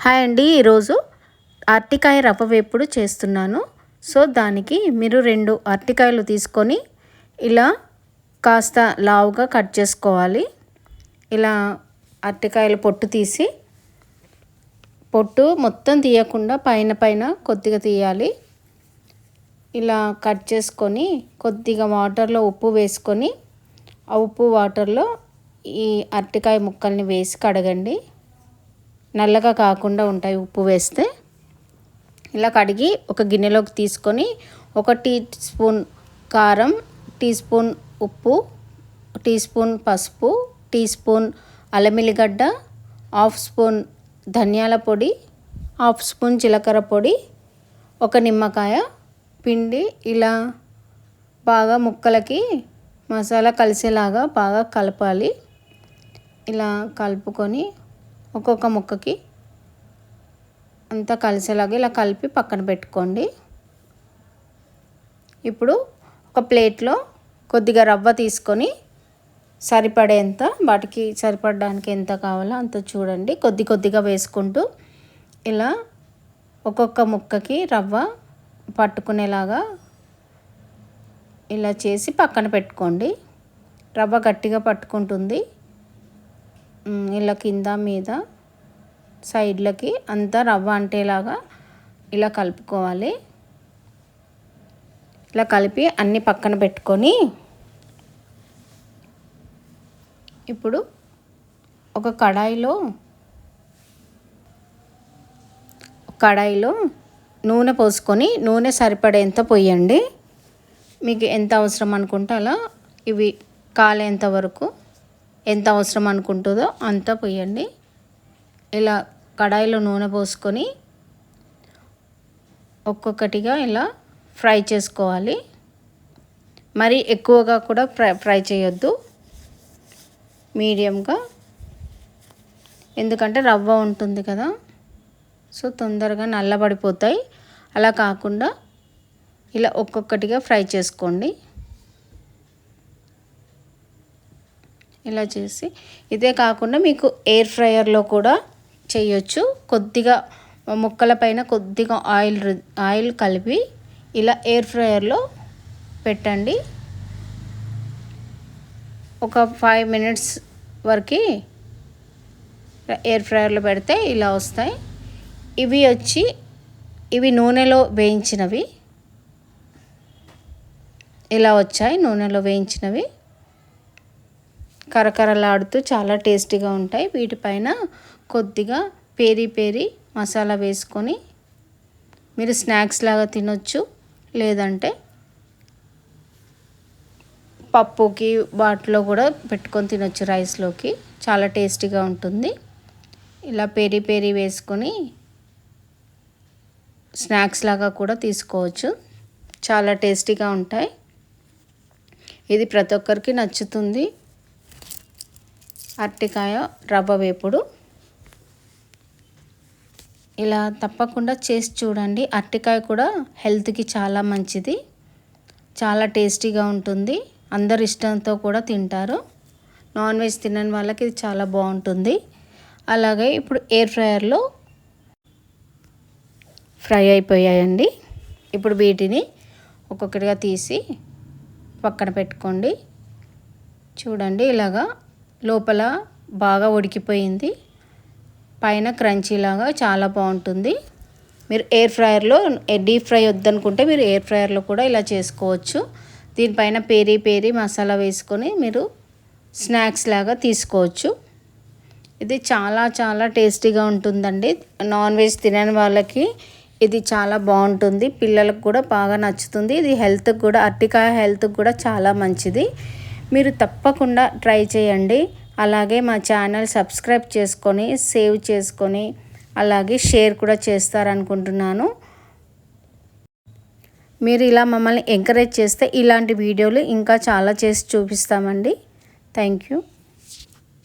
Hi అండి, ఈరోజు అరటికాయ రవ్వ వేపుడు చేస్తున్నాను. సో దానికి మీరు 2 అరటికాయలు తీసుకొని ఇలా కాస్త లావుగా కట్ చేసుకోవాలి. ఇలా అరటికాయలు పొట్టు తీసి, పొట్టు మొత్తం తీయకుండా పైన కొద్దిగా తీయాలి. ఇలా కట్ చేసుకొని కొద్దిగా వాటర్లో ఉప్పు వేసుకొని, ఆ ఉప్పు వాటర్లో ఈ అరటికాయ ముక్కల్ని వేసి కడగండి. నల్లగా కాకుండా ఉంటాయి ఉప్పు వేస్తే. ఇలా కడిగి ఒక గిన్నెలోకి తీసుకొని 1 టీ స్పూన్ కారం, టీ స్పూన్ ఉప్పు, టీ స్పూన్ పసుపు, టీ స్పూన్ అల్లం ఎల్లిగడ్డ, హాఫ్ స్పూన్ ధనియాల పొడి, హాఫ్ స్పూన్ జీలకర్ర పొడి, 1 నిమ్మకాయ పిండి ఇలా బాగా ముక్కలకి మసాలా కలిసేలాగా బాగా కలపాలి. ఇలా కలుపుకొని ఒక్కొక్క ముక్కకి అంతా కలిసేలాగా ఇలా కలిపి పక్కన పెట్టుకోండి. ఇప్పుడు ఒక ప్లేట్లో కొద్దిగా రవ్వ తీసుకొని సరిపడేంత, వాటికి సరిపడడానికి ఎంత కావాలో అంత చూడండి. కొద్దిగా వేసుకుంటూ ఇలా ఒక్కొక్క ముక్కకి రవ్వ పట్టుకునేలాగా ఇలా చేసి పక్కన పెట్టుకోండి. రవ్వ గట్టిగా పట్టుకుంటుంది. ఇలా కింద మీద సైడ్లకి అంతా రవ్వ అంటేలాగా ఇలా కలుపుకోవాలి. ఇలా కలిపి అన్నీ పక్కన పెట్టుకొని ఇప్పుడు ఒక కడాయిలో నూనె పోసుకొని, నూనె సరిపడేంత పోయండి. మీకు ఎంత అవసరం అనుకుంటే అలా ఇవి కాలేంత వరకు ఎంత అవసరం అనుకుంటుందో అంత పోయండి. ఇలా కడాయిలో నూనె పోసుకొని ఒక్కొక్కటిగా ఇలా ఫ్రై చేసుకోవాలి. మరి ఎక్కువగా కూడా ఫ్రై చేయొద్దు, మీడియంగా. ఎందుకంటే రవ్వ ఉంటుంది కదా, సో తొందరగా నల్లబడిపోతాయి. అలా కాకుండా ఇలా ఒక్కొక్కటిగా ఫ్రై చేసుకోండి. ఇలా చేసి, ఇదే కాకుండా మీకు ఎయిర్ ఫ్రైయర్లో కూడా చేయొచ్చు. కొద్దిగా ముక్కల పైన కొద్దిగా ఆయిల్ కలిపి ఇలా ఎయిర్ ఫ్రైయర్లో పెట్టండి. ఒక 5 మినిట్స్ వరకు ఎయిర్ ఫ్రైయర్లో పెడితే ఇలా వస్తాయి. ఇవి నూనెలో వేయించినవి ఇలా వచ్చాయి. నూనెలో వేయించినవి కరకరలాడుతూ చాలా టేస్టీగా ఉంటాయి. వీటిపైన కొద్దిగా పెరి మసాలా వేసుకొని మీరు స్నాక్స్ లాగా తినొచ్చు, లేదంటే పప్పుకి వాటిలో కూడా పెట్టుకొని తినొచ్చు, రైస్లోకి. చాలా టేస్టీగా ఉంటుంది. ఇలా పెరి వేసుకొని స్నాక్స్ లాగా కూడా తీసుకోవచ్చు. చాలా టేస్టీగా ఉంటాయి. ఇది ప్రతి ఒక్కరికి నచ్చుతుంది. అరటికాయ రవ్వ వేపుడు ఇలా తప్పకుండా చేసి చూడండి. అరటికాయ కూడా హెల్త్కి చాలా మంచిది, చాలా టేస్టీగా ఉంటుంది. అందరు ఇష్టంతో కూడా తింటారు. నాన్ వెజ్ తినని వాళ్ళకి ఇది చాలా బాగుంటుంది. అలాగే ఇప్పుడు ఎయిర్ ఫ్రైయర్లో ఫ్రై అయిపోయాయండి. ఇప్పుడు వీటిని ఒక్కొక్కటిగా తీసి పక్కన పెట్టుకోండి. చూడండి, ఇలాగా లోపల బాగా ఉడికిపోయింది, పైన క్రంచీలాగా చాలా బాగుంటుంది. మీరు ఎయిర్ ఫ్రైయర్లో డీప్ ఫ్రై వద్దనుకుంటే మీరు ఎయిర్ ఫ్రైయర్లో కూడా ఇలా చేసుకోవచ్చు. దీనిపైన పెరి మసాలా వేసుకొని మీరు స్నాక్స్ లాగా తీసుకోవచ్చు. ఇది చాలా టేస్టీగా ఉంటుందండి. నాన్ వెజ్ తినని వాళ్ళకి ఇది చాలా బాగుంటుంది. పిల్లలకు కూడా బాగా నచ్చుతుంది. ఇది హెల్త్కి కూడా, అరటికాయ హెల్త్కి కూడా చాలా మంచిది. మీరు తప్పకుండా ట్రై చేయండి. అలాగే మా ఛానల్ సబ్స్క్రైబ్ చేసుకొని, సేవ్ చేసుకొని, అలాగే షేర్ కూడా చేస్తారనుకుంటున్నాను. మీరు ఇలా మమ్మల్ని ఎంకరేజ్ చేస్తే ఇలాంటి వీడియోలు ఇంకా చాలా చేసి చూపిస్తామండి. Thank you.